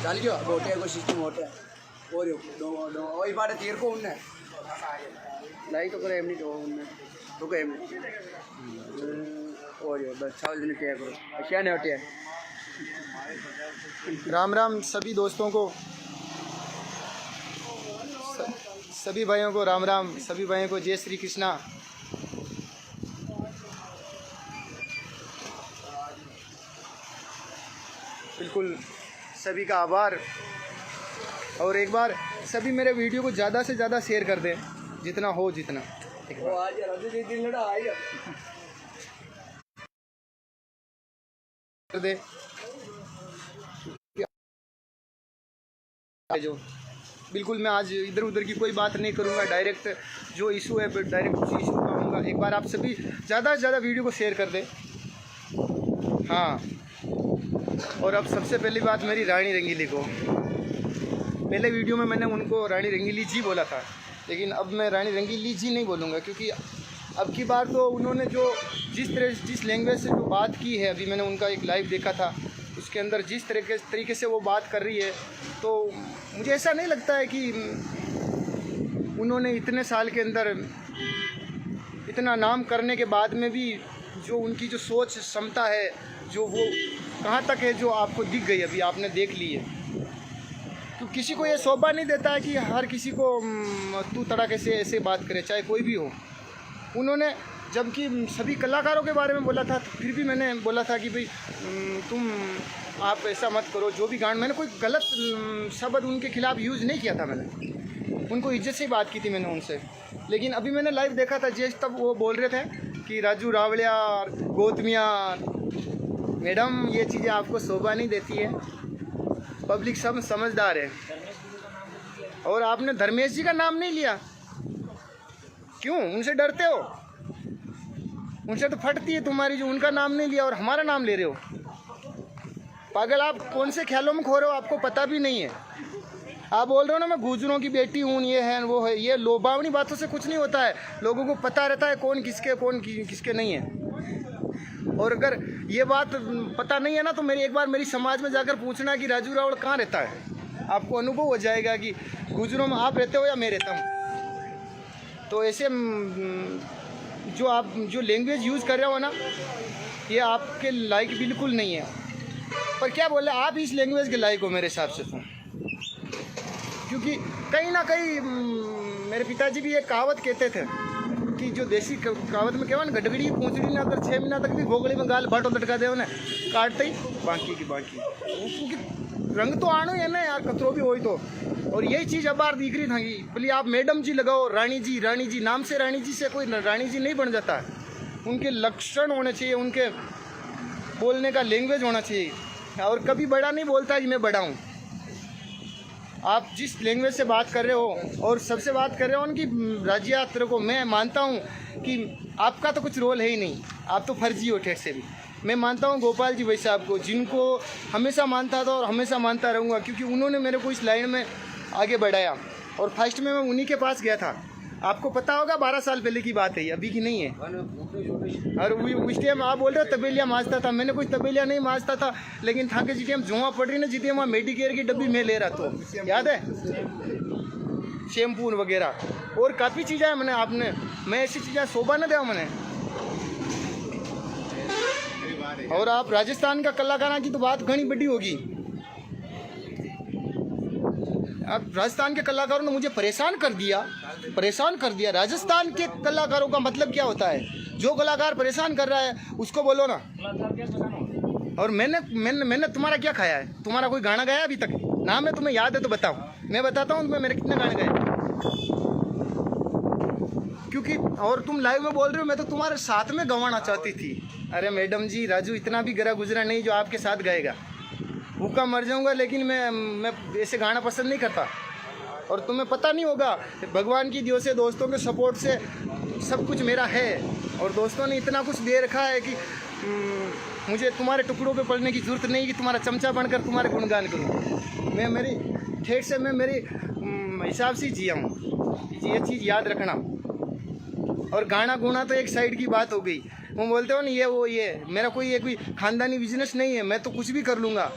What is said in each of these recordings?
चालियो बोटे को सिस्टम होता है और दो दो वही बात तीर को उन्ने लाई तो करे एमनी तो उन्ने तो के एमनी और यो बस चावल दिन क्या करो क्या नहीं होती है। राम राम सभी दोस्तों को, सभी भाइयों को राम राम, सभी भाइयों को जय श्री कृष्णा। बिल्कुल सभी का आभार। और एक बार सभी मेरे वीडियो को ज़्यादा से ज़्यादा शेयर कर दें, जितना हो जितना। वो आज राजू जी दिन लड़ा आएगा कर दे जो बिल्कुल मैं आज इधर उधर की कोई बात नहीं करूँगा, डायरेक्ट जो इशू है डायरेक्ट उसी इशू पर आऊँगा। एक बार आप सभी ज़्यादा से ज़्यादा वीडियो को शेयर कर दें। हाँ, और अब सबसे पहली बात मेरी रानी रंगीली को। पहले वीडियो में मैंने उनको रानी रंगीली जी बोला था, लेकिन अब मैं रानी रंगीली जी नहीं बोलूँगा, क्योंकि अब की बार तो उन्होंने जो जिस लैंग्वेज से जो बात की है, अभी मैंने उनका एक लाइव देखा था, उसके अंदर जिस तरीके से वो बात कर रही है, तो मुझे ऐसा नहीं लगता है कि उन्होंने इतने साल के अंदर इतना नाम करने के बाद में भी जो उनकी जो सोच क्षमता है, जो वो कहाँ तक है, जो आपको दिख गई, अभी आपने देख ली है। तो किसी को ये शोभा नहीं देता है कि हर किसी को तू तड़ाके से ऐसे बात करे, चाहे कोई भी हो। उन्होंने जबकि सभी कलाकारों के बारे में बोला था, तो फिर भी मैंने बोला था कि भाई आप ऐसा मत करो, जो भी गान, मैंने कोई गलत शब्द उनके खिलाफ यूज़ नहीं किया था। मैंने उनको इज्जत से ही बात की थी मैंने उनसे। लेकिन अभी मैंने लाइव देखा था, जैसे तब वो बोल रहे थे कि राजू रावलिया, गौतमिया, मैडम ये चीज़ें आपको शोभा नहीं देती है, पब्लिक सब समझदार है। और आपने धर्मेश जी का नाम नहीं लिया, क्यों? उनसे डरते हो? उनसे तो फटती है तुम्हारी, जो उनका नाम नहीं लिया और हमारा नाम ले रहे हो। पागल, आप कौन से ख्यालों में खो रहे हो, आपको पता भी नहीं है। आप बोल रहे हो ना मैं गुजरों की बेटी हूँ, ये है वो है, ये लोभावनी बातों से कुछ नहीं होता है। लोगों को पता रहता है कौन किसके नहीं है। और अगर ये बात पता नहीं है ना, तो एक बार मेरी समाज में जाकर पूछना कि राजू रावल कहाँ रहता है, आपको अनुभव हो जाएगा कि गुजरों में आप रहते हो या मैं रहता हूँ। तो ऐसे जो आप जो लैंग्वेज यूज़ कर रहे हो ना, ये आपके लायक बिल्कुल नहीं है। पर क्या बोले, आप इस लैंग्वेज के लायक हो मेरे हिसाब से तो, क्योंकि कहीं ना कहीं मेरे पिताजी भी एक कहावत कहते थे कि जो देसी कहावत में कहवा ना, गडगड़ी पूंछड़ी ना अगर 6 महीना तक भी भोगड़ी में गाल बाटो लटका दे ना, काटते ही बाकी की बाकी, क्योंकि रंग तो आनो है ना यार, कतरो भी हो तो। और यही चीज़ अब बार दिख रही था, बोली आप मैडम जी लगाओ, रानी जी नाम से रानी जी से कोई रानी जी नहीं बन जाता है। उनके लक्षण होने चाहिए, उनके बोलने का लैंग्वेज होना चाहिए। और कभी बड़ा नहीं बोलता कि मैं बड़ा हूँ। आप जिस लैंग्वेज से बात कर रहे हो और सबसे बात कर रहे हो उनकी राज्य यात्रा को, मैं मानता हूँ कि आपका तो कुछ रोल है ही नहीं, आप तो फर्जी हो ठेठ से भी। मैं मानता हूँ गोपाल जी भाई साहब को, जिनको हमेशा मानता था और हमेशा मानता रहूँगा, क्योंकि उन्होंने मेरे को इस लाइन में आगे बढ़ाया। और फर्स्ट में मैं उन्हीं के पास गया था। आपको पता होगा 12 साल पहले की बात है, अभी की नहीं है। और उस टाइम आप बोल रहे हो तबेलिया मांजता था, मैंने कोई तबेलिया नहीं मांजता था, लेकिन था कि जिस टाइम जुआ पड़ रही ना, जितने वहाँ मेडिकेयर की डब्बी में ले रहा, तो याद है, शैम्पू वगैरह और काफ़ी चीज़ें हैं। मैं ऐसी चीज़ें शोभा न दे मैंने। और आप राजस्थान का कलाकारों की तो बात घनी बड़ी होगी। अब राजस्थान के कलाकारों ने मुझे परेशान कर दिया। राजस्थान के कलाकारों का मतलब क्या होता है? जो कलाकार परेशान कर रहा है उसको बोलो ना। और मैंने तुम्हारा क्या खाया है? तुम्हारा कोई गाना गाया अभी तक? नाम है तुम्हें याद है तो बताओ, मैं बताता हूँ तुम्हें मेरे कितने गाने गाए। क्योंकि और तुम लाइव में बोल रहे हो मैं तो तुम्हारे साथ में गंवाना चाहती थी। अरे मैडम जी, राजू इतना भी गरा गुजरा नहीं जो आपके साथ गाएगा। भूखा मर जाऊंगा, लेकिन मैं ऐसे गाना पसंद नहीं करता। और तुम्हें पता नहीं होगा, भगवान की दियो से, दोस्तों के सपोर्ट से सब कुछ मेरा है। और दोस्तों ने इतना कुछ दे रखा है कि मुझे तुम्हारे टुकड़ों पे पड़ने की ज़रूरत नहीं कि तुम्हारा चमचा बनकर तुम्हारे गुणगान करूँ। मैं मेरी ठेठ से मैं मेरे हिसाब से जिया हूँ, ये चीज़ याद रखना। और गाना गुना तो एक साइड की बात हो गई। वो बोलते हो ना ये मेरा कोई खानदानी बिजनेस नहीं है, मैं तो कुछ भी कर लूँगा।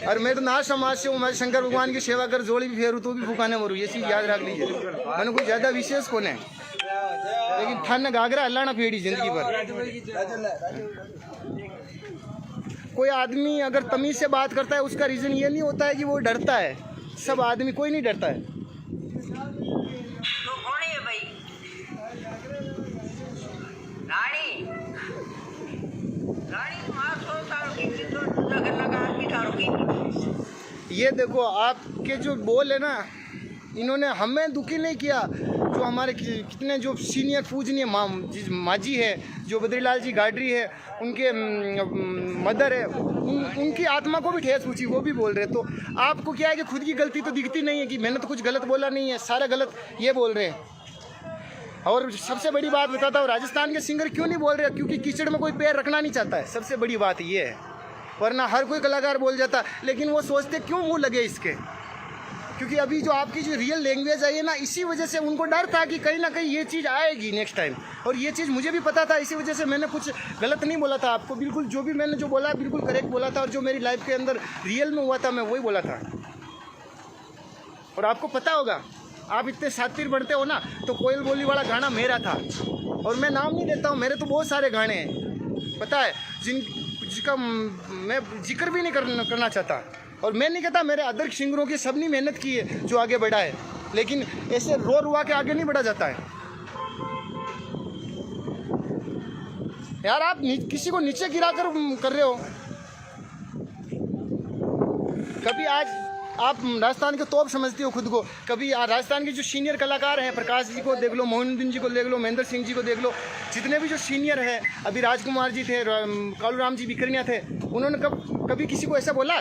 और मैं तो नाथ समाज से हूँ, मैं शंकर भगवान की सेवा कर जोड़ी भी फेरू तो भी भूखाने मरूँ, ये चीज़ याद रख लीजिए। मैंने कोई ज़्यादा विशेष कौन है, लेकिन ठन घाघरा अल्लाह फेड़ी जिंदगी भर। कोई आदमी अगर तमीज़ से बात करता है उसका रीज़न ये नहीं होता है कि वो डरता है। सब आदमी, कोई नहीं डरता है। ये देखो आपके जो बोल है ना, इन्होंने हमें दुखी नहीं किया। जो हमारे कितने जो सीनियर पूजनीय माजी है, जो बद्रीलाल जी गाडरी है, उनके मदर है, उनकी आत्मा को भी ठेस पहुंची, वो भी बोल रहे। तो आपको क्या है कि खुद की गलती तो दिखती नहीं है कि मैंने तो कुछ गलत बोला नहीं है, सारा गलत ये बोल रहे हैं। और सबसे बड़ी बात बताता हूँ, राजस्थान के सिंगर क्यों नहीं बोल रहे? क्योंकि कीचड़ में कोई पैर रखना नहीं चाहता है, सबसे बड़ी बात ये है। वरना हर कोई कलाकार बोल जाता, लेकिन वो सोचते क्यों मुंह लगे इसके। क्योंकि अभी जो आपकी जो रियल लैंग्वेज आई है ना, इसी वजह से उनको डर था कि कहीं ना कहीं ये चीज़ आएगी नेक्स्ट टाइम। और ये चीज़ मुझे भी पता था, इसी वजह से मैंने कुछ गलत नहीं बोला था आपको। बिल्कुल जो भी मैंने जो बोला बिल्कुल करेक्ट बोला था, और जो मेरी लाइफ के अंदर रियल में हुआ था मैं वही बोला था। और आपको पता होगा, आप इतने शातिर बनते हो ना, तो कोयल बोली वाला गाना मेरा था। और मैं नाम नहीं देता हूँ, मेरे तो बहुत सारे गाने हैं पता है, जिसका मैं जिक्र भी नहीं करना चाहता। और मैं नहीं कहता मेरे अदर सिंगरों की सबने मेहनत की है जो आगे बढ़ा है, लेकिन ऐसे रो रुआ के आगे नहीं बढ़ा जाता है यार। आप किसी को नीचे गिरा कर रहे हो। कभी आज आप राजस्थान के तोप समझते हो खुद को, कभी राजस्थान के जो सीनियर कलाकार हैं, प्रकाश जी को देख लो, मोहिनुद्दीन जी को देख लो, महेंद्र सिंह जी को देख लो, जितने भी जो सीनियर हैं, अभी राजकुमार जी थे, कालूराम जी बिकरनिया थे, उन्होंने कभी किसी को ऐसा बोला?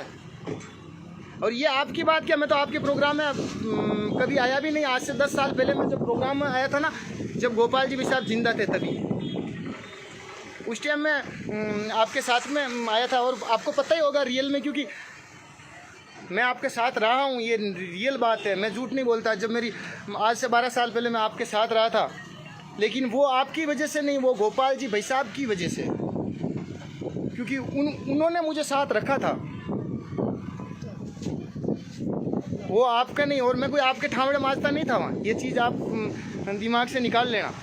और ये आपकी बात क्या, मैं तो आपके प्रोग्राम में कभी आया भी नहीं। आज से 10 साल पहले मैं जब प्रोग्राम में आया था ना, जब गोपाल जी भी साहब जिंदा थे, तभी उस टाइम में आपके साथ में आया था। और आपको पता ही होगा रियल में, क्योंकि मैं आपके साथ रहा हूँ, ये रियल बात है, मैं झूठ नहीं बोलता। जब मेरी आज से 12 साल पहले मैं आपके साथ रहा था, लेकिन वो आपकी वजह से नहीं, वो गोपाल जी भाई साहब की वजह से, क्योंकि उन्होंने मुझे साथ रखा था, वो आपका नहीं। और मैं कोई आपके ठावड़े माजता नहीं था वहाँ, ये चीज़ आप दिमाग से निकाल लेना।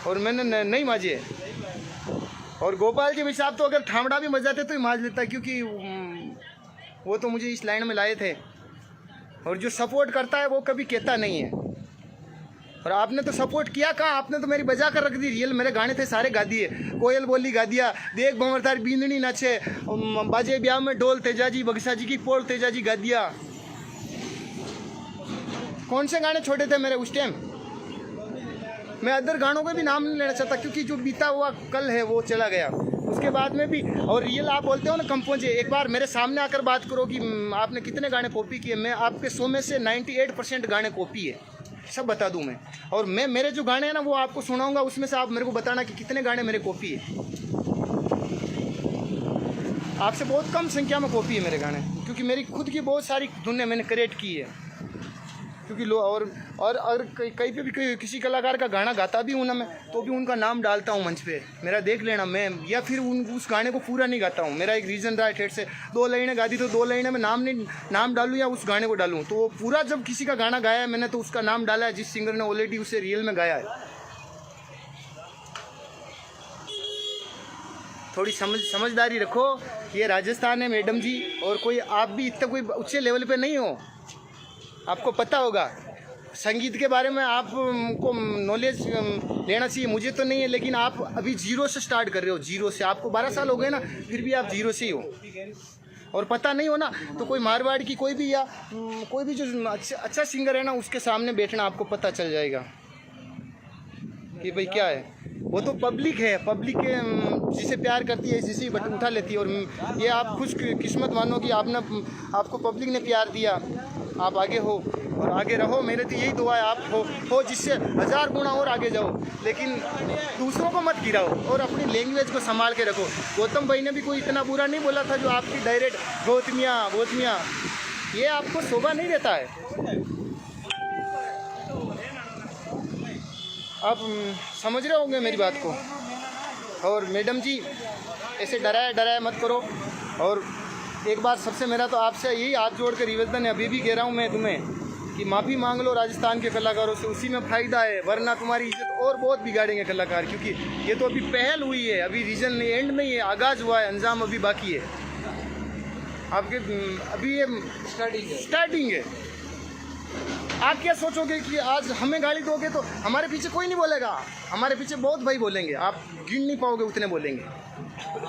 और मैंने नहीं माजे। और गोपाल जी भाई साहब तो अगर ठावड़ा भी मजाते तो ही माज लेता, क्योंकि वो तो मुझे इस लाइन में लाए थे। और जो सपोर्ट करता है वो कभी कहता नहीं है। और आपने तो सपोर्ट किया कहाँ, आपने तो मेरी बजा कर रख दी। रियल मेरे गाने थे सारे गा दिए, कोयल बोली गा दिया, देख भंवर तार बींदनी नाचे, बाजे ब्याह में ढोल तेजाजी, बक्सा जी की पोल तेजाजी गा दिया। कौन से गाने छोटे थे मेरे उस टाइम? मैं अदर गानों का भी नाम नहीं लेना चाहता, क्योंकि जो बीता हुआ कल है वो चला गया। उसके बाद में भी, और रियल आप बोलते हो ना कम पहुँचे, एक बार मेरे सामने आकर बात करो कि आपने कितने गाने कॉपी किए। मैं आपके 100 में से 98% गाने कॉपी है, सब बता दूं मैं। और मैं मेरे जो गाने हैं ना वो आपको सुनाऊंगा, उसमें से आप मेरे को बताना कि कितने गाने मेरे कॉपी है। आपसे बहुत कम संख्या में कॉपी है मेरे गाने, क्योंकि मेरी खुद की बहुत सारी धुनें मैंने क्रिएट की है। क्योंकि और कहीं पे भी किसी कलाकार का गाना गाता भी हूँ ना मैं, तो भी उनका नाम डालता हूँ मंच पे, मेरा देख लेना। मैं या फिर उस गाने को पूरा नहीं गाता हूँ। मेरा एक रीज़न रहा है ठेठ से, 2 लाइनें गा दी तो 2 लाइनें में नाम डालूँ या उस गाने को डालूँ। तो वो पूरा जब किसी का गाना गाया है मैंने, तो उसका नाम डाला है जिस सिंगर ने ऑलरेडी उसे रियल में गाया है। थोड़ी समझदारी रखो। ये राजस्थान है मैडम जी, और कोई आप भी इतना कोई ऊँचे लेवल पे नहीं हो। आपको पता होगा संगीत के बारे में, आपको नॉलेज लेना चाहिए, मुझे तो नहीं है। लेकिन आप अभी 0 से स्टार्ट कर रहे हो, 0 से। आपको 12 साल हो गए ना, फिर भी आप 0 से ही हो। और पता नहीं हो ना, तो कोई मारवाड़ की कोई भी, या कोई भी जो अच्छा सिंगर है ना, उसके सामने बैठना, आपको पता चल जाएगा कि भाई क्या है। वो तो पब्लिक है, पब्लिक के जिसे प्यार करती है जिसे बटन उठा लेती है। और ये आप खुश किस्मत मानो कि आपको पब्लिक ने प्यार दिया, आप आगे हो और आगे रहो। मेरे तो यही दुआ है, आप हो जिससे 1000 गुना और आगे जाओ, लेकिन दूसरों को मत गिराओ और अपनी लैंग्वेज को संभाल के रखो। गौतम भाई ने भी कोई इतना बुरा नहीं बोला था जो आपकी डायरेक्ट गौतमियाँ, ये आपको शोभा नहीं देता है। आप समझ रहे होंगे मेरी बात को। और मैडम जी ऐसे डराया मत करो। और एक बार सबसे मेरा तो आपसे यही हाथ जोड़ कर निवेदन है, अभी भी कह रहा हूँ मैं तुम्हें कि माफ़ी मांग लो राजस्थान के कलाकारों से, उसी में फ़ायदा है, वरना तुम्हारी इज्जत और बहुत बिगाड़ेंगे कलाकार। क्योंकि ये तो अभी पहल हुई है, अभी रीजन नहीं, एंड नहीं है, आगाज़ हुआ है, अंजाम अभी बाकी है। आपके अभी ये स्टार्टिंग है। आप क्या सोचोगे कि आज हमें गाली दोगे तो हमारे पीछे कोई नहीं बोलेगा, हमारे पीछे बहुत भाई बोलेंगे, आप गिन नहीं पाओगे उतने बोलेंगे,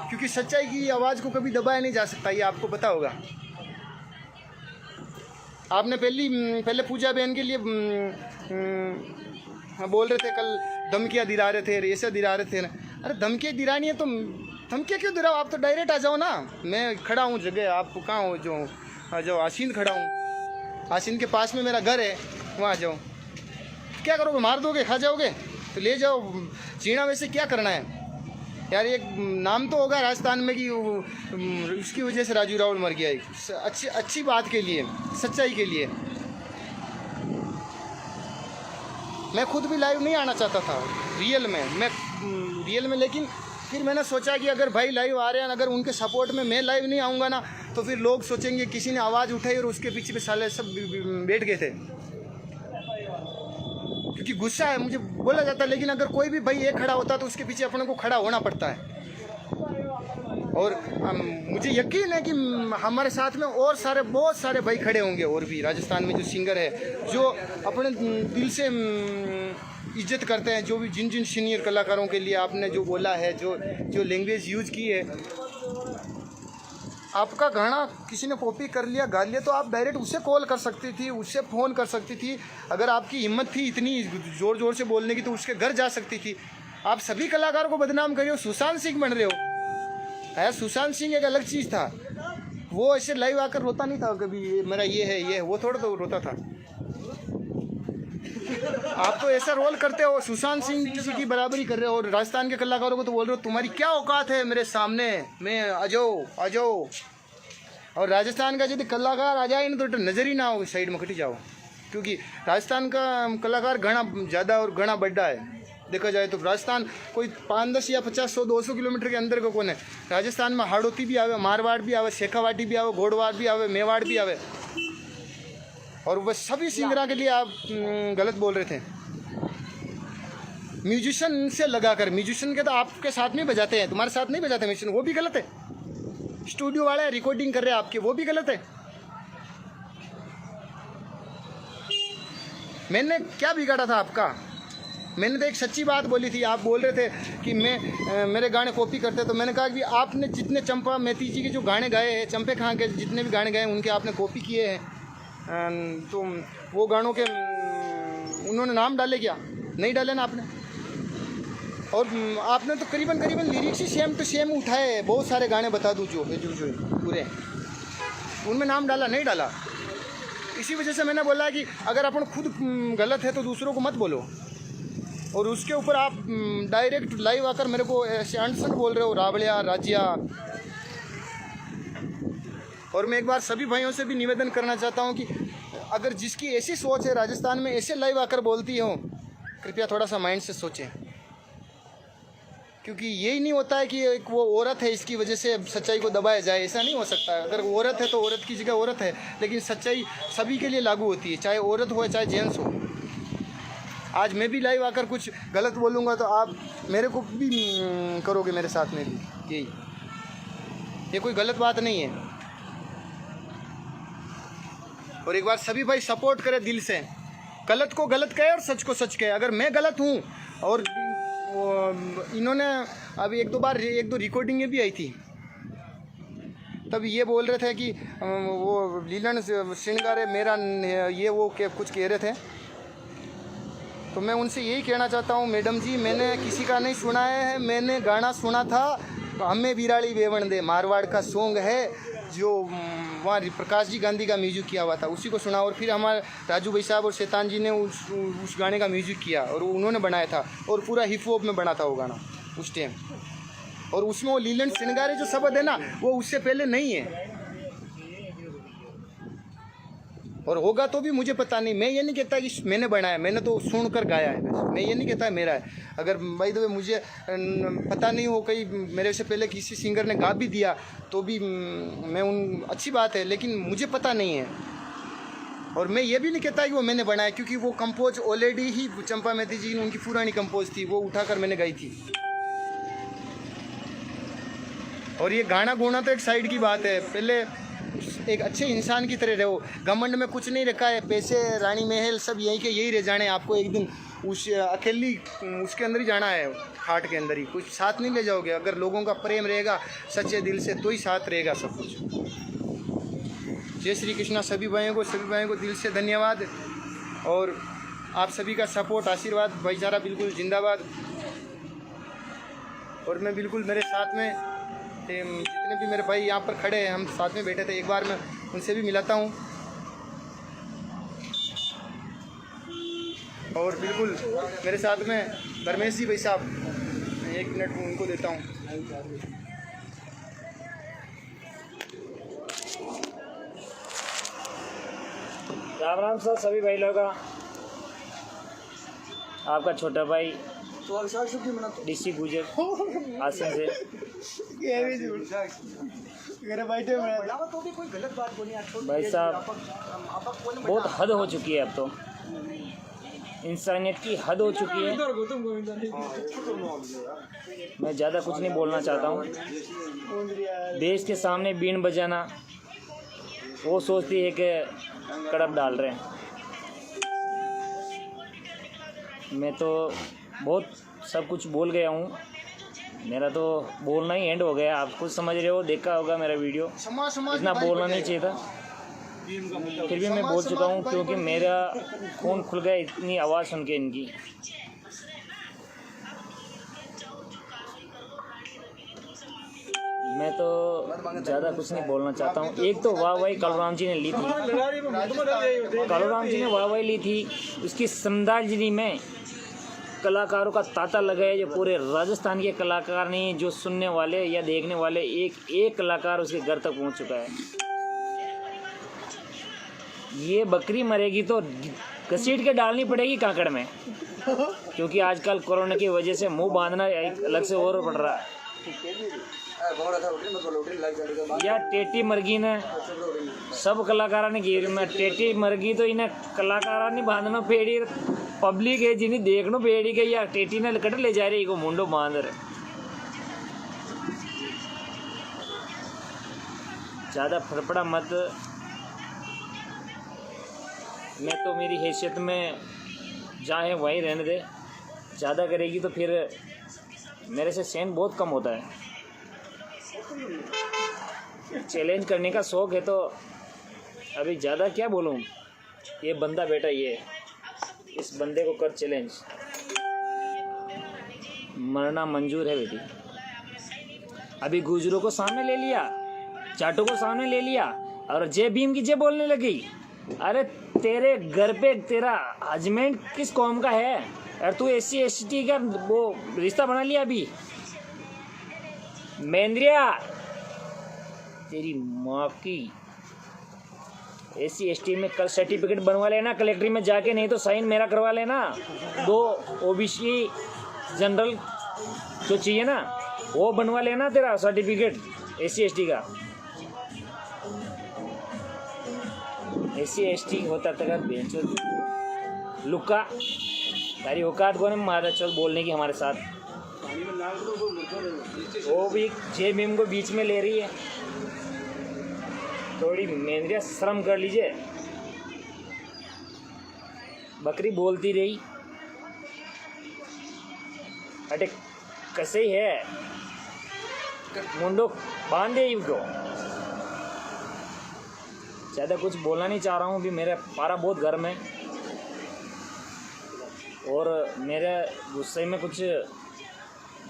क्योंकि सच्चाई की आवाज़ को कभी दबाया नहीं जा सकता, ये आपको पता होगा। आपने पहले पूजा बहन के लिए बोल रहे थे, कल धमकियाँ दिला रहे थे, ऐसे दिला रहे थे ना। अरे धमकियाँ दिलानी है तो धमकियाँ क्यों दिलाओ, आप तो डायरेक्ट आ जाओ ना। मैं खड़ा हूँ जगह, आप कहाँ हो? जो आ जाओ, आशीन खड़ा हूँ, आशीन के पास में मेरा घर है, वहाँ आ जाओ। क्या करोगे, मार दोगे, खा जाओगे? तो ले जाओ, जीना वैसे क्या करना है यार। एक नाम तो होगा राजस्थान में कि उसकी वजह से राजू रावल मर गया, अच्छी बात के लिए, सच्चाई के लिए। मैं खुद भी लाइव नहीं आना चाहता था रियल में, लेकिन फिर मैंने सोचा कि अगर भाई लाइव आ रहे हैं, अगर उनके सपोर्ट में मैं लाइव नहीं आऊँगा ना, तो फिर लोग सोचेंगे किसी ने आवाज़ उठाई और उसके पीछे पे साले सब बैठ गए थे, क्योंकि गुस्सा है, मुझे बोला जाता है। लेकिन अगर कोई भी भाई एक खड़ा होता तो उसके पीछे अपने को खड़ा होना पड़ता है। और मुझे यकीन है कि हमारे साथ में और बहुत सारे भाई खड़े होंगे, और भी राजस्थान में जो सिंगर है, जो अपने दिल से इज्जत करते हैं, जो भी जिन सीनियर कलाकारों के लिए आपने जो बोला है, जो लैंग्वेज यूज की है। आपका गाना किसी ने कॉपी कर लिया, गा लिया, तो आप डायरेक्ट उससे कॉल कर सकती थी, उससे फ़ोन कर सकती थी। अगर आपकी हिम्मत थी इतनी ज़ोर से बोलने की, तो उसके घर जा सकती थी। आप सभी कलाकारों को बदनाम कर रहे हो, सुशांत सिंह बन रहे हो। है, सुशांत सिंह एक अलग चीज़ था, वो ऐसे लाइव आकर रोता नहीं था कभी, मेरा ये है, वो थोड़ा तो रोता था। आप तो ऐसा रोल करते हो, सुशांत सिंह किसी की बराबरी कर रहे हो, और राजस्थान के कलाकारों को तो बोल रहे हो तुम्हारी क्या औकात है मेरे सामने, मैं आ जाओ। और राजस्थान का यदि कलाकार आ जाए ना तो नज़र ही ना हो, साइड में खटी जाओ, क्योंकि राजस्थान का कलाकार घना ज़्यादा और घना बड़ा है। देखा जाए तो राजस्थान कोई 5-10 या 50, 100, 200 किलोमीटर के अंदर का कौन है। राजस्थान में हाड़ौती भी आवे, मारवाड़ भी आवे, शेखावाटी भी आवे, घोड़वाड़ भी आवे, मेवाड़ भी आवे। और वह सभी सिंगरों के लिए आप गलत बोल रहे थे। म्यूजिशियन से लगाकर, म्यूजिशियन के तो आपके साथ में बजाते हैं, तुम्हारे साथ नहीं बजाते म्यूजिशियन, वो भी गलत है। स्टूडियो वाले रिकॉर्डिंग कर रहे हैं आपके, वो भी गलत है। मैंने क्या बिगाड़ा था आपका? मैंने तो एक सच्ची बात बोली थी। आप बोल रहे थे कि मेरे गाने कॉपी करते, तो मैंने कहा कि आपने जितने चंपा मैती जी के जो गाने गाए हैं, चंपे खां के जितने भी गाने गाए हैं, उनके आपने कॉपी किए हैं, तो वो गानों के उन्होंने नाम डाले क्या? नहीं डाले ना आपने। और आपने तो करीबन लिरिक्स ही सेम टू सेम उठाए हैं। बहुत सारे गाने बता दूँ जो पूरे, उनमें नाम डाला नहीं डाला। इसी वजह से मैंने बोला कि अगर अपन खुद गलत है तो दूसरों को मत बोलो। और उसके ऊपर आप डायरेक्ट लाइव आकर मेरे को ऐसे अंटसन बोल रहे हो, रावड़िया, राजिया। और मैं एक बार सभी भाइयों से भी निवेदन करना चाहता हूं कि अगर जिसकी ऐसी सोच है राजस्थान में ऐसे लाइव आकर बोलती हो, कृपया थोड़ा सा माइंड से सोचें, क्योंकि यही नहीं होता है कि एक वो औरत है इसकी वजह से सच्चाई को दबाया जाए, ऐसा नहीं हो सकता। अगर औरत है तो औरत की जगह औरत है, लेकिन सच्चाई सभी के लिए लागू होती है, चाहे औरत हो चाहे जेंट्स हो। आज मैं भी लाइव आकर कुछ गलत बोलूँगा तो आप मेरे को भी करोगे, मेरे साथ में भी यही। ये कोई गलत बात नहीं है। और एक बार सभी भाई सपोर्ट करें दिल से, गलत को गलत कहे और सच को सच कहे। अगर मैं गलत हूँ, और इन्होंने अभी एक दो रिकॉर्डिंगें भी आई थी, तब ये बोल रहे थे कि वो लीलन श्रृंगार मेरा ये वो कुछ कह रहे थे। तो मैं उनसे यही कहना चाहता हूँ, मैडम जी, मैंने किसी का नहीं सुना है, मैंने गाना सुना था हमें बिराड़ी बेवण दे, मारवाड़ का सॉन्ग है, जो वहाँ प्रकाश जी गांधी का म्यूजिक किया हुआ था, उसी को सुना। और फिर हमारे राजू भाई साहब और शैतान जी ने उस गाने का म्यूजिक किया, और उन्होंने बनाया था, और पूरा हिप हॉप में बना था वो गाना उस टाइम। और उसमें वो लीलन श्रृंगारे जो शब्द है ना, वो उससे पहले नहीं है। और होगा तो भी मुझे पता नहीं। मैं ये नहीं कहता कि मैंने बनाया, मैंने तो सुनकर गाया है बस। मैं ये नहीं कहता मेरा है। अगर भाई तो मुझे पता नहीं हो, कहीं मेरे से पहले किसी सिंगर ने गा भी दिया तो भी मैं अच्छी बात है, लेकिन मुझे पता नहीं है। और मैं ये भी नहीं कहता कि वो मैंने बनाया, क्योंकि वो कंपोज ऑलरेडी ही चंपा मेहती जी उनकी पुरानी कंपोज थी, वो उठाकर मैंने गाई थी। और ये गाना गोना तो एक साइड की बात है, पहले एक अच्छे इंसान की तरह रहो। घमंड में कुछ नहीं रखा है, पैसे रानी महल सब यहीं के यही रह जाने। आपको एक दिन उस अकेली उसके अंदर ही जाना है, खाट के अंदर ही, कुछ साथ नहीं ले जाओगे। अगर लोगों का प्रेम रहेगा सच्चे दिल से तो ही साथ रहेगा सब कुछ। जय श्री कृष्णा सभी भाइयों को दिल से धन्यवाद। और आप सभी का सपोर्ट, आशीर्वाद, भाईचारा बिल्कुल जिंदाबाद। और मैं बिल्कुल मेरे साथ में जितने भी मेरे भाई यहाँ पर खड़े हैं, हम साथ में बैठे थे, एक बार मैं उनसे भी मिलाता हूँ। और बिल्कुल मेरे साथ में धर्मेश जी भाई साहब, 1 मिनट उनको देता हूँ। राम राम सर सभी भाई लोगों का। आपका छोटा भाई डीसी गुजर आसन से। भाई साहब बहुत हद हो चुकी है, अब तो इंसानियत की हद हो चुकी है। मैं ज़्यादा कुछ नहीं बोलना चाहता हूँ। देश के सामने बीन बजाना, वो सोचती है कि कड़प डाल रहे हैं। मैं तो बहुत सब कुछ बोल गया हूँ, मेरा तो बोलना ही एंड हो गया। आप कुछ समझ रहे हो, देखा होगा मेरा वीडियो, इतना बोलना नहीं चाहिए था, फिर भी मैं बोल चुका हूँ, क्योंकि मेरा खून खुल गया इतनी आवाज़ सुन के इनकी। मैं तो ज़्यादा कुछ नहीं बोलना चाहता हूँ। एक तो वाहवाही कालूराम जी ने ली थी, कालूराम जी ने वाहवाही ली थी, उसकी श्रद्धांजलि में कलाकारों का तांता लगाया। जो पूरे राजस्थान के कलाकार नहीं, जो सुनने वाले या देखने वाले एक कलाकार उसके घर तक पहुंच चुका है। ये बकरी मरेगी तो घसीट के डालनी पड़ेगी कांकड़ में, क्योंकि आजकल कोरोना की वजह से मुंह बांधना एक अलग से और पड़ रहा है। या टेटी मरगी ने सब कलाकारा ने गिर में टेटी मरगी तो इन्हें कलाकारा नहीं बांधना पेड़ी, पब्लिक है जिन्हें देखना पेड़ी के या टेटी ने कट ले जा रही को मुंडो बांध रहे। ज़्यादा फड़फड़ा मत। मैं तो मेरी हैसियत में जहाँ है वहीं रहने दे। ज़्यादा करेगी तो फिर मेरे से सहन बहुत कम होता है। चैलेंज करने का शौक़ है तो अभी ज़्यादा क्या बोलूँ। ये बंदा बेटा, ये इस बंदे को कर चैलेंज, मरना मंजूर है बेटी। अभी गुजरों को सामने ले लिया, जाटों को सामने ले लिया और जय भीम की जय बोलने लगी। अरे तेरे घर पे तेरा हस्बैंड किस कौम का है? अरे तू SC ST का वो रिश्ता बना लिया अभी। मेंद्रिया तेरी माँ की SC ST में कल सर्टिफिकेट बनवा लेना कलेक्ट्री में जाके, नहीं तो साइन मेरा करवा लेना। 2 OBC जनरल जो चाहिए ना वो बनवा लेना तेरा सर्टिफिकेट SC ST का। SC ST होता तेरा बेंचो लुक्का, तारी औकात को नहीं मारा चल बोलने की हमारे साथ। वो भी जय भीम को बीच में ले रही है। थोड़ी मेंद्रिया शर्म कर लीजिए। बकरी बोलती रही, अटे कैसे ही है मुंडो बांध दे इनको। ज़्यादा कुछ बोलना नहीं चाह रहा हूँ। अभी मेरा पारा बहुत गर्म है और मेरे गुस्से में कुछ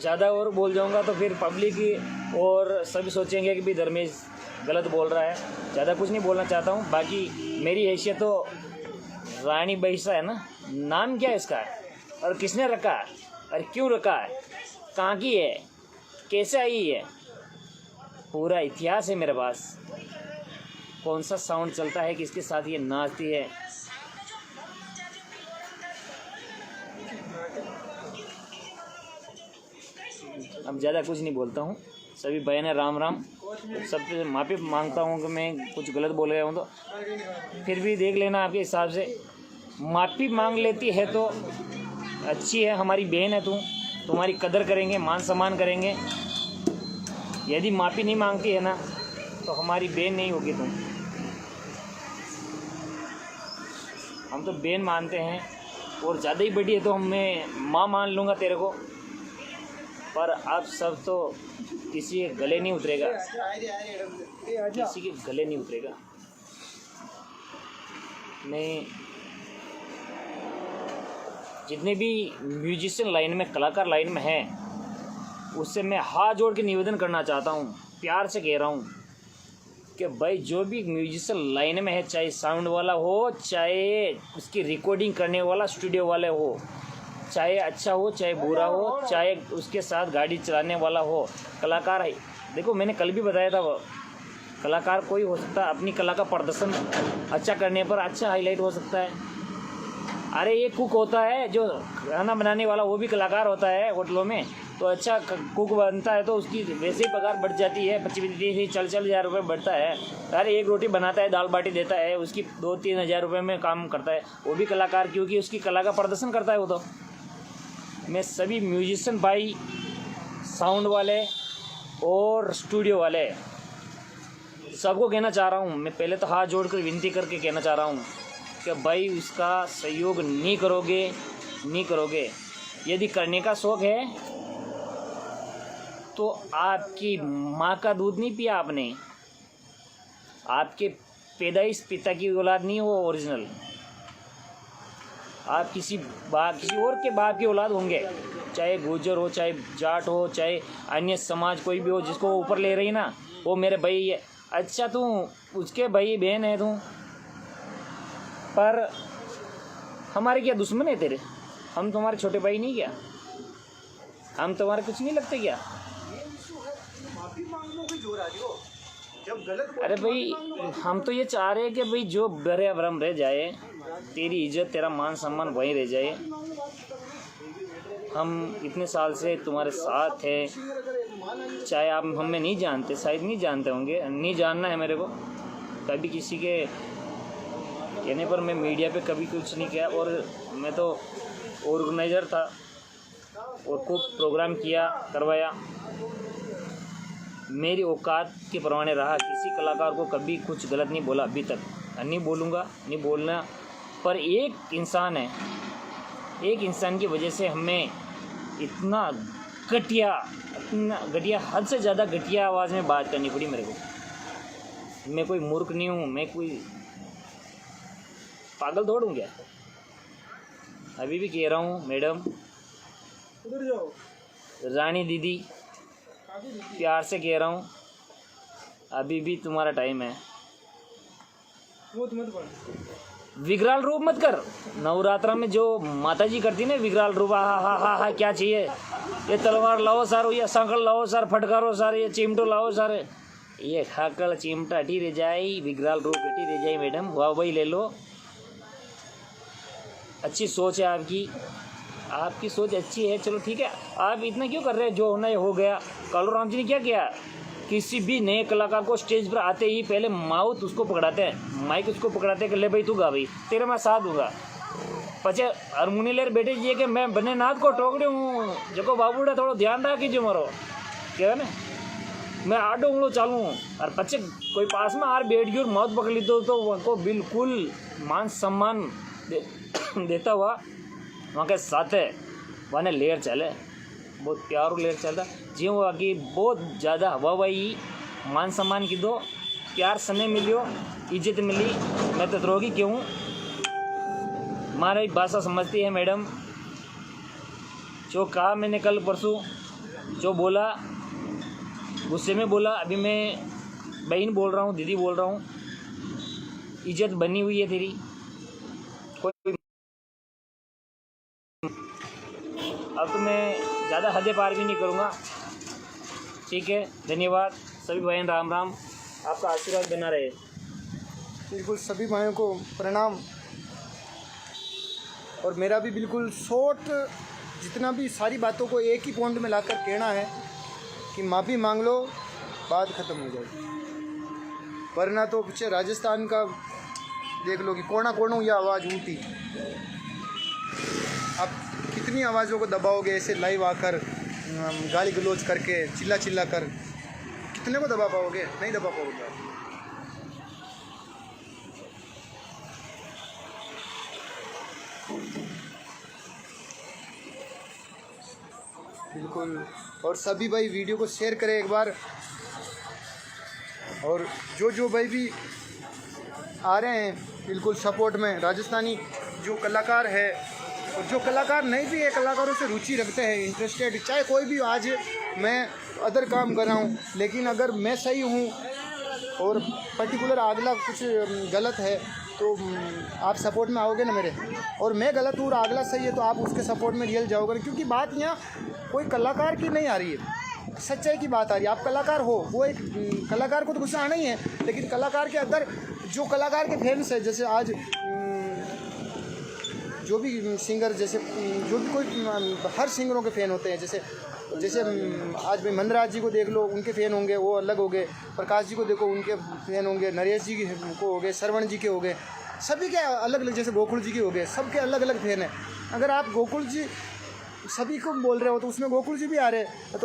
ज़्यादा और बोल जाऊँगा तो फिर पब्लिक और सभी सोचेंगे कि भी धर्मेश गलत बोल रहा है। ज़्यादा कुछ नहीं बोलना चाहता हूँ। बाकी मेरी हैसियत तो रानी बैसा है ना, नाम क्या है इसका और किसने रखा है और क्यों रखा है, कहाँ की है, कैसे आई है, पूरा इतिहास है मेरे पास। कौन सा साउंड चलता है, किसके साथ ये नाचती है। अब ज़्यादा कुछ नहीं बोलता हूँ, सभी बहन है राम राम। सबसे माफ़ी मांगता हूँ कि मैं कुछ गलत बोल गया हूँ तो फिर भी देख लेना आपके हिसाब से। माफ़ी मांग लेती है तो अच्छी है, हमारी बहन है तू, तुम्हारी कदर करेंगे, मान सम्मान करेंगे। यदि माफ़ी नहीं मांगती है ना तो हमारी बहन नहीं होगी तुम। हम तो बहन मानते हैं, और ज़्यादा ही बड़ी है तो मैं माँ मान लूँगा तेरे को, पर अब सब तो किसी के गले नहीं उतरेगा, किसी के गले नहीं उतरेगा। मैं जितने भी म्यूजिशियन लाइन में, कलाकार लाइन में हैं, उससे मैं हाथ जोड़ के निवेदन करना चाहता हूँ, प्यार से कह रहा हूँ कि भाई जो भी म्यूजिशियन लाइन में है, चाहे साउंड वाला हो, चाहे उसकी रिकॉर्डिंग करने वाला स्टूडियो वाले हो, चाहे अच्छा हो चाहे बुरा हो, चाहे उसके साथ गाड़ी चलाने वाला हो, कलाकार है। देखो मैंने कल भी बताया था, वो कलाकार कोई हो सकता है, अपनी कला का प्रदर्शन अच्छा करने पर अच्छा हाईलाइट हो सकता है। अरे ये कुक होता है जो खाना बनाने वाला, वो भी कलाकार होता है होटलों में, तो अच्छा कुक बनता है तो उसकी वैसे ही पगार बढ़ जाती है, 25-30 40,000 रुपये बढ़ता है। अरे एक रोटी बनाता है, दाल बाटी देता है, उसकी 2-3 हज़ार रुपये में काम करता है, वो भी कलाकार, क्योंकि उसकी कला का प्रदर्शन करता है वो तो। मैं सभी म्यूजिशियन भाई, साउंड वाले और स्टूडियो वाले सबको कहना चाह रहा हूँ, मैं पहले तो हाथ जोड़कर विनती करके कहना चाह रहा हूँ कि भाई उसका सहयोग नहीं करोगे। यदि करने का शौक़ है तो आपकी माँ का दूध नहीं पिया आपने, आपके पैदाइश पिता की औलाद नहीं हो ओरिजिनल, आप किसी और के बाप की औलाद होंगे, चाहे गुर्जर हो, चाहे जाट हो, चाहे अन्य समाज कोई भी हो, जिसको ऊपर ले रही ना वो मेरे भाई है। अच्छा तू उसके भाई बहन है तू, पर हमारे क्या दुश्मन है तेरे? हम तुम्हारे छोटे भाई नहीं क्या? हम तुम्हारे कुछ नहीं लगते क्या? अरे भाई हम तो ये चाह रहे हैं कि भाई जो बरे भरम रह जाए, तेरी इज्जत तेरा मान सम्मान वहीं रह जाए। हम इतने साल से तुम्हारे साथ हैं, चाहे आप हमें नहीं जानते, शायद नहीं जानते होंगे, नहीं जानना है मेरे को। कभी किसी के कहने पर मैं मीडिया पे कभी कुछ नहीं किया, और मैं तो ऑर्गेनाइज़र था और खूब प्रोग्राम किया, करवाया, मेरी औकात के परवाने रहा। किसी कलाकार को कभी कुछ गलत नहीं बोला अभी तक, नहीं बोलूँगा, नहीं बोलना। पर एक इंसान है, एक इंसान की वजह से हमें इतना घटिया हद से ज़्यादा घटिया आवाज़ में बात करनी पड़ी मेरे को। मैं कोई मूर्ख नहीं हूँ, मैं कोई पागल थोड़ा हूँ क्या? अभी भी कह रहा हूँ मैडम, उधर जाओ, रानी दीदी, प्यार से कह रहा हूँ, अभी भी तुम्हारा टाइम है। विकराल रूप मत कर। नवरात्रा में जो माता जी करती ना विकराल रूप, हा क्या चाहिए? ये तलवार लाओ सर, ये संकल लाओ सर, फटकारो सर, ये चिमटो लाओ सर, ये खाकड़ चिमटा हटी रह जाए, विकराल रूप हटी रह जाए। मैडम वाह वही ले लो, अच्छी सोच है आपकी सोच अच्छी है, चलो ठीक है। आप इतना क्यों कर रहे हैं? जो होना है हो गया। कालू राम जी ने क्या किया? किसी भी नए कलाकार को स्टेज पर आते ही पहले माउथ उसको पकड़ाते हैं, माइक उसको पकड़ाते हैं कि ले भाई तू गा भाई, तेरे मैं साथ दूंगा। पचे हारमोनी लेर बैठे जी कि मैं बने नाथ को टोकड़ी हूँ, जो बाबूड़ा थोड़ा ध्यान रहा कीजिए मारो, क्या है ना, मैं आडो उंगलो चालू हूँ। और पचे कोई पास में आर बैठ गई और माउथ पकड़ ली तो उनको बिल्कुल मान सम्मान देता हुआ वहाँ के साथ है वहाँ लेयर चले, बहुत प्यार लेयर चलता जी। वो आगे बहुत ज़्यादा हवा वही मान सम्मान की दो, प्यार सने मिलियो, इज्जत मिली। मैं तो द्रोगी क्यों? हमारी भाषा समझती है मैडम। जो कहा मैंने कल परसों, जो बोला गुस्से में बोला, अभी मैं बहन बोल रहा हूँ, दीदी बोल रहा हूँ, इज्जत बनी हुई है तेरी। कोई अब तो मैं ज़्यादा हदें पार भी नहीं करूँगा, ठीक है। धन्यवाद सभी बहन, राम राम, आपका आशीर्वाद बना रहे। बिल्कुल सभी भाइयों को प्रणाम। और मेरा भी बिल्कुल शॉर्ट जितना भी सारी बातों को एक ही पॉइंट में लाकर कहना है कि माफ़ी मांग लो, बात ख़त्म हो जाएगी। वरना तो पीछे राजस्थान का देख लो कि कोना कोनों ये आवाज़ उठी। आप कितनी आवाज़ों को दबाओगे ऐसे लाइव आकर, गाली गलौज करके, चिल्ला चिल्ला कर, कितने को दबा पाओगे? नहीं दबा पाओगे आप। बिल्कुल। और सभी भाई वीडियो को शेयर करें एक बार। और जो भाई भी आ रहे हैं बिल्कुल सपोर्ट में, राजस्थानी जो कलाकार है और जो कलाकार नहीं भी है, कलाकारों से रुचि रखते हैं, इंटरेस्टेड, चाहे कोई भी, आज मैं अदर काम कर रहा हूँ लेकिन अगर मैं सही हूँ और पर्टिकुलर अगला कुछ गलत है तो आप सपोर्ट में आओगे ना मेरे, और मैं गलत हूँ और अगला सही है तो आप उसके सपोर्ट में रियल जाओगे। क्योंकि बात यहाँ कोई कलाकार की नहीं आ रही है, सच्चाई की बात आ रही है। आप कलाकार हो, वो एक कलाकार को तो गुस्सा आना ही है, लेकिन कलाकार के अंदर जो कलाकार के फैंस है, जैसे आज जो भी सिंगर, जैसे जो भी कोई, हर सिंगरों के फ़ैन होते हैं। जैसे आज भाई मंदराज जी को देख लो, उनके फ़ैन होंगे, वो अलग हो गए। प्रकाश जी को देखो, उनके फ़ैन होंगे। नरेश जी को हो गए, श्रवण जी के हो गए, सभी के अलग अलग, जैसे गोकुल जी के हो गए, सबके अलग अलग फ़ैन हैं। अगर आप गोकुल जी सभी को बोल रहे हो तो उसमें गोकुल जी भी आ रहे हैं,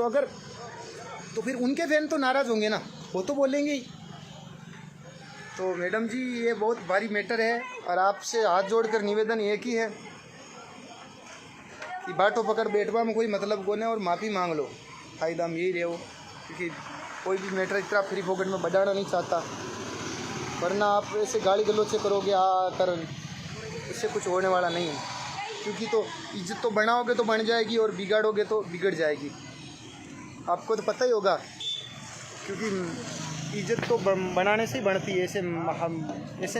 तो फिर उनके फ़ैन तो नाराज़ होंगे ना, वो तो बोलेंगे ही। तो मैडम जी ये बहुत भारी मैटर है और आपसे हाथ जोड़कर निवेदन एक ही है कि बाटो पकड़ बैठवा में कोई मतलब कोने और माफ़ी मांग लो, फ़ायदा हम यही रहे हो। क्योंकि कोई भी मैटर इतना फ्री फोकट में बढ़ाना नहीं चाहता, वरना आप ऐसे गाली गलौज से करोगे कर, इससे कुछ होने वाला नहीं है। क्योंकि तो इज्जत तो बनाओगे तो बन जाएगी और बिगाड़ोगे तो बिगड़ जाएगी, आपको तो पता ही होगा। क्योंकि इज्जत तो बनाने से ही बढ़ती है, ऐसे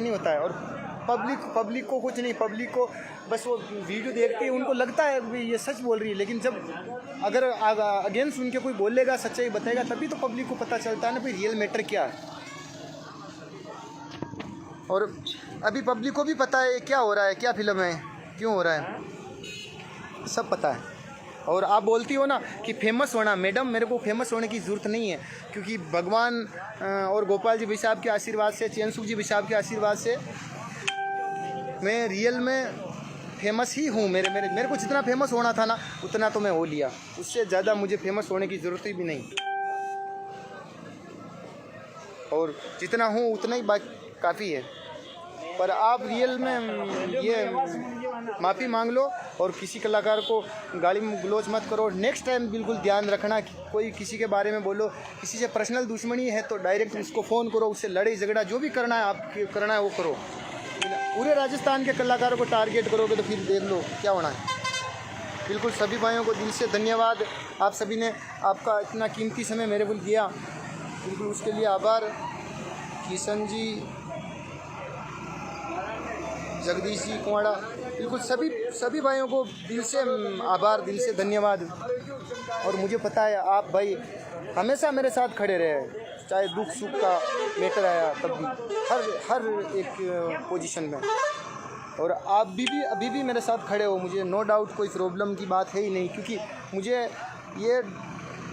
नहीं होता है। और पब्लिक को कुछ नहीं, पब्लिक को बस वो वीडियो देखते हैं, उनको लगता है कि ये सच बोल रही है, लेकिन जब अगर अगेंस्ट उनके कोई बोलेगा, सच्चाई बताएगा, तभी तो पब्लिक को पता चलता है ना भाई रियल मैटर क्या है। और अभी पब्लिक को भी पता है क्या हो रहा है, क्या फिल्म है, क्यों हो रहा है, सब पता है। और आप बोलती हो ना कि फेमस होना, मैडम मेरे को फेमस होने की ज़रूरत नहीं है, क्योंकि भगवान और गोपाल जी भाई साहब के आशीर्वाद से, चैनसुख जी भाई साहब के आशीर्वाद से मैं रियल में फेमस ही हूँ। मेरे को जितना फेमस होना था ना उतना तो मैं हो लिया, उससे ज़्यादा मुझे फेमस होने की ज़रूरत ही भी नहीं। और जितना हूँ उतना ही काफ़ी है। पर आप रियल में ये माफ़ी मांग लो और किसी कलाकार को गाली गलौज मत करो। नेक्स्ट टाइम बिल्कुल ध्यान रखना कि कोई किसी के बारे में बोलो, किसी से पर्सनल दुश्मनी है तो डायरेक्ट उसको फ़ोन करो, उससे लड़ाई झगड़ा जो भी करना है आप करना है वो करो। पूरे राजस्थान के कलाकारों को टारगेट करोगे तो फिर देख लो क्या होना है। बिल्कुल सभी भाइयों को दिल से धन्यवाद, आप सभी ने आपका इतना कीमती समय मेरे को दिया, बिल्कुल उसके लिए आभार। किशन जी, जगदीश जी कुमाड़ा, बिल्कुल सभी भाइयों को दिल से आभार, दिल से धन्यवाद। और मुझे पता है आप भाई हमेशा मेरे साथ खड़े रहे, चाहे दुख सुख का मैटर आया तब भी, हर एक पोजीशन में। और आप भी अभी भी मेरे साथ खड़े हो, मुझे नो डाउट कोई प्रॉब्लम की बात है ही नहीं। क्योंकि मुझे ये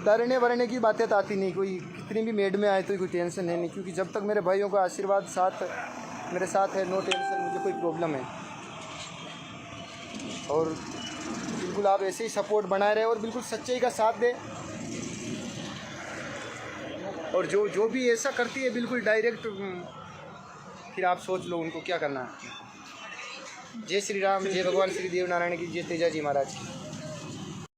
डरने वरने की बातें तो आती नहीं, कोई कितनी भी मेड में आए तो कोई टेंशन है नहीं। क्योंकि जब तक मेरे भाइयों का आशीर्वाद मेरे साथ है, नो टेंशन, मुझे कोई प्रॉब्लम है। और बिल्कुल आप ऐसे ही सपोर्ट बनाए रहे और बिल्कुल सच्चाई का साथ दे। और जो भी ऐसा करती है बिल्कुल डायरेक्ट, फिर आप सोच लो उनको क्या करना है। जय श्री राम, जय भगवान श्री देव नारायण की, जय तेजा जी महाराज की।